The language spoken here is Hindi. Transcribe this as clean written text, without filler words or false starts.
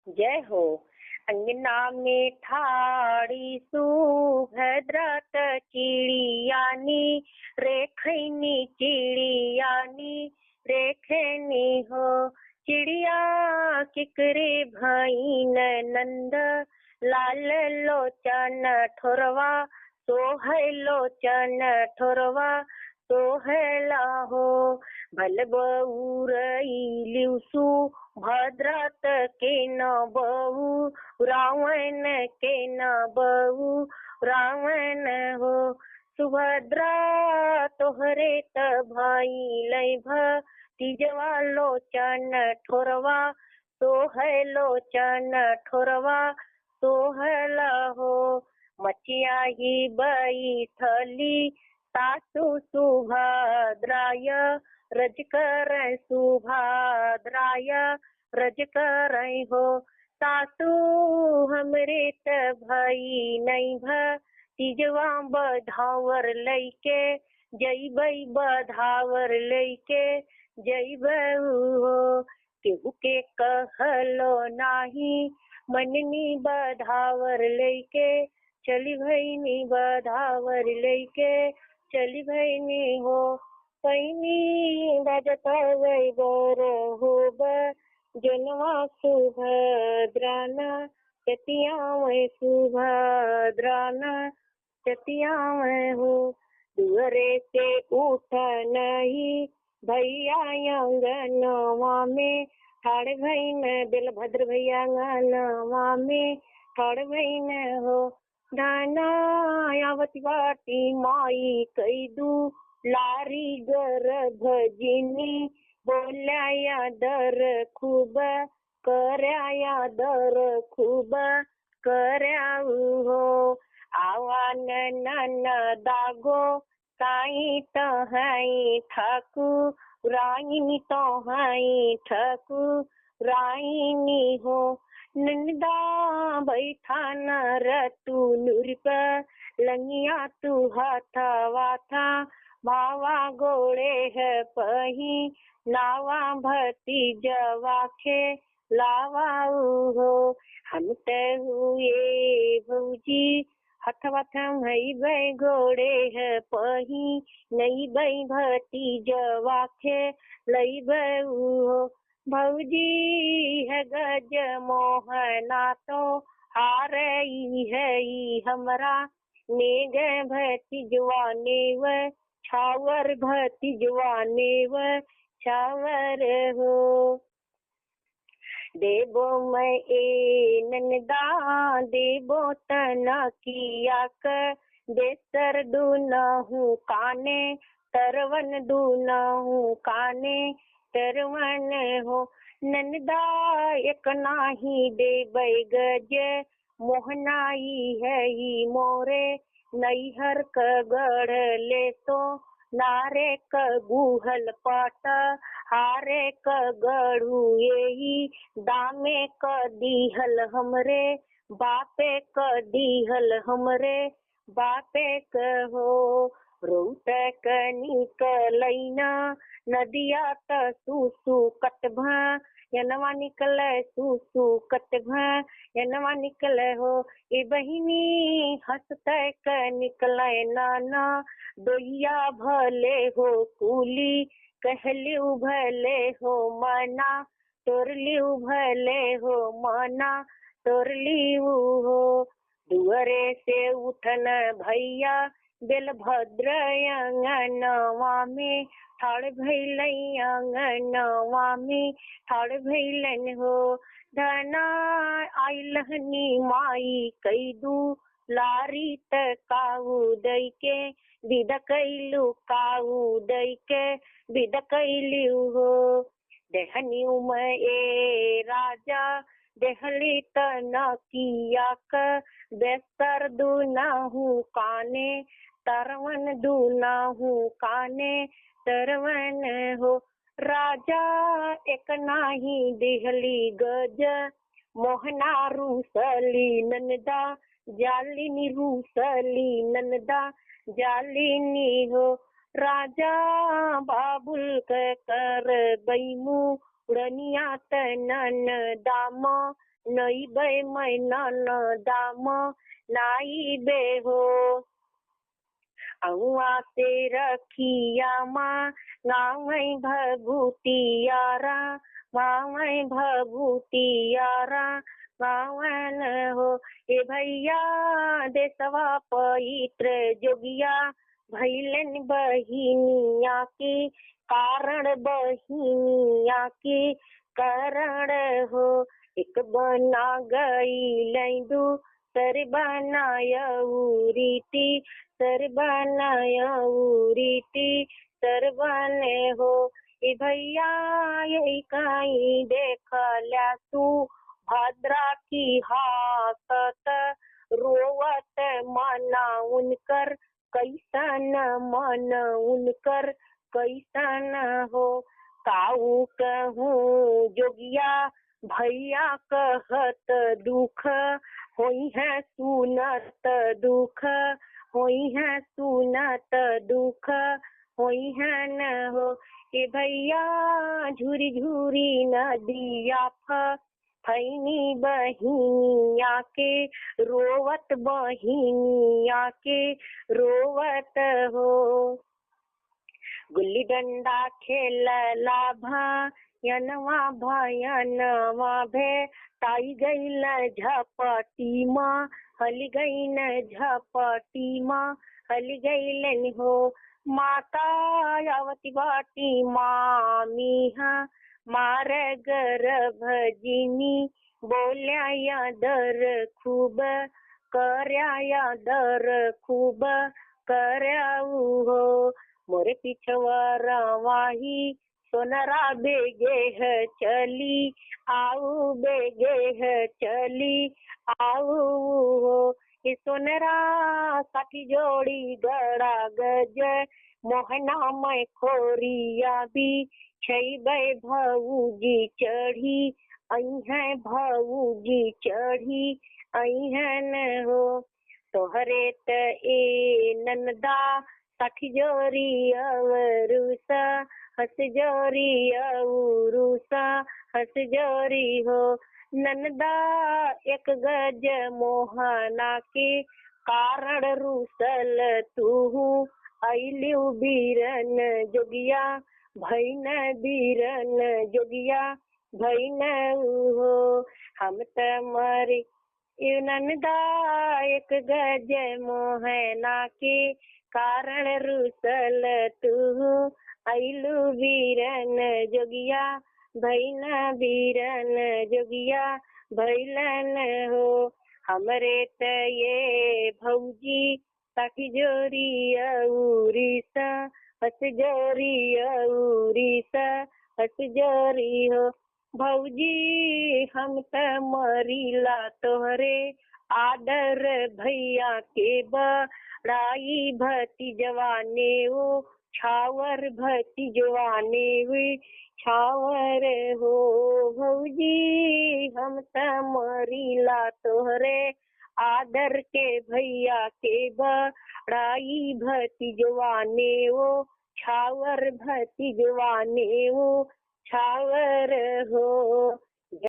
जय हो। अंगना में ठाड़ी सुभद्रत चिड़ियानी रेखनी चिड़ियानी रेखनी हो। चिड़िया किकरे भईन नंद लाल लोचन ठोरवा सोहै लोचन ठोरवा सोहला हो। भल बउरइलिउ भद्रत के न बहू रावण के न बहू रावण हो। सुभद्रा तोहरे त भइलै भतीजवा लोचन ठोरवा सोहै लोचन ठोरवा सोहला हो। मचियाही बैठली सासु सुभद्राय रज कर सुभद्राय रज कर हो। सासु हमरे त भई नहीं भतीजवा बधावर लैके जइबै बधावर लैके जइबै हो। केहू के कहलो नाही मननी बधावर लैके चली भईनी बधावर लैके चली भईनी हो। पैनी बजत बर होब जनवा सुभद्राना चतियावै सुभद्राना चतियावै हो। दुअरे से उठ नहीं भैया अंगनवा में ठाड़ भईन बेलभद्र भैया अंगनवा में ठाड़ भईन हो। धाना आवती बाटी माई कैदू लारी गर्भजिनी बोल्याया दर खूब कर्याया दर खूब कर्याऊ हो। आवान नन दागो काई तहाई ठाकू राईनी तहाई ठाकू राईनी हो। नंदा बैठा न तू नूरप लंगिया तू हाथा वाथा भावा गोड़े है पही नावा भतीजवा खे लावाऊ हो। हम ते हुए भौजी हथवा थमई बै गोड़े है पही नहीं बै भतीजवा खे लईबै हो। भौजी है गज मोहना तो हारई है हमरा नेग भतीजवा नेव छावर भतीजवा नेव छावर हो। देबो मैं ए ननदा देबो तना किया कर देसर दूनहु काने तरवन दूनहु काने तरवन हो। ननदा एक नाही देबै गज मोहनाई है ही मोरे नैहर क गढ़ ले तो नारे क गुहल पाट हारे क गढ़ू यही दामे क दीहल हमरे बापे क दीहल हमरे बापे क हो। रोट क निकलैना नदिया त सुसु कटभा यनवा निकले सुसु कटभा यनवा निकले हो। ए बहिनी हंसते क निकले नाना दोहिया भले हो कूली कहलिउ भले हो मना तोरलिउ भले हो मना तोरलिउ हो। दुअरे से उठन भैया बेलभद्र अंगनवा में ठाड़ भइलै अंगनवा में ठाड़ भइलन हो। धना आइलहनी माई कैदू लारी त काऊ दई के विदा कैलू काऊ दई के विदा कैलू हो। देहनिउ में ए राजा देहली त न किया क बेस्तर दूनाहू काने तरवन दूनाहू काने तरवन हो। राजा एक नाही देहली गज मोहना रूसली ननदा जालिनी रूसली ननदा जालिनी हो। राजा बाबुल कर बैमू उड़निया तनन दाम नहीं बे मैनन दाम नाई बे हो औआ से रखिया माँ गाँव भभूतियारा गाँव भभूतियारा गाँवन हो ए भैया देशवा पवित्र जोगिया भैलन बहिनिया के कारण बहिनिया के करण हो एक बना गई लैंदू सर बनाय रीति सरबनय रीति सरबने हो ए भैया यही कहीं देखला तू भद्रा की हासत रोवत मना उनकर कैसन मन उनकर कैसन हो काऊ कहूँ जोगिया भैया कहत दुख होई है सुनत दुख होई है सुनत दुख होई है न हो ए भैया झूरी झूरी नदिया फैनी बहिनिया के रोवत बहिनिया के रोवत हो गुल्ली डंडा खेलला भयनवा भयनवा भे ताई गईल झपटी माँ हली गईन झपटी माँ हली गईलन हो माता यावती बाटी मामीहा मार गर्भजिनी बोल्या या दर खूब कर्या या दर खूब कर्याऊ हो मोरे पिछवारा वाही सोनरा बेगे है चली आऊ बेगे है चली आऊ हो ये सोनरा साठी जोड़ी गड़ा गज मोहना मैं खोरिया भी छई बे भौजी चढ़ी आई है भौजी चढ़ी आई है न हो तोहरे त ए नंदा साठी जोरी अवरुसा हस जोरी अवरुसा हस जोरी हो नंदा एक गज मोहना के कारण रुसल तू आइलिउ बीरन जोगिया भैन बीरन जोगिया भैन हो हम त मरी नंदा एक गज मोहना के कारण रुसल तू आइलू बीरन जोगिया भैन बीरन जोगिया भैलन हो हमरे त ये भौजी साठी जोरी औरीसा हस जोरी औरीसा हस जोरी हो भौजी हम त मरीला तोहरे आदर भैया के बड़ाई भती जवाने वो छावर भती जवाने वे छावर हो भौजी हम त मरीला तोहरे आदर के भैया के बड़ाई भती जवाने वो छावर भती जवाने वो छावर हो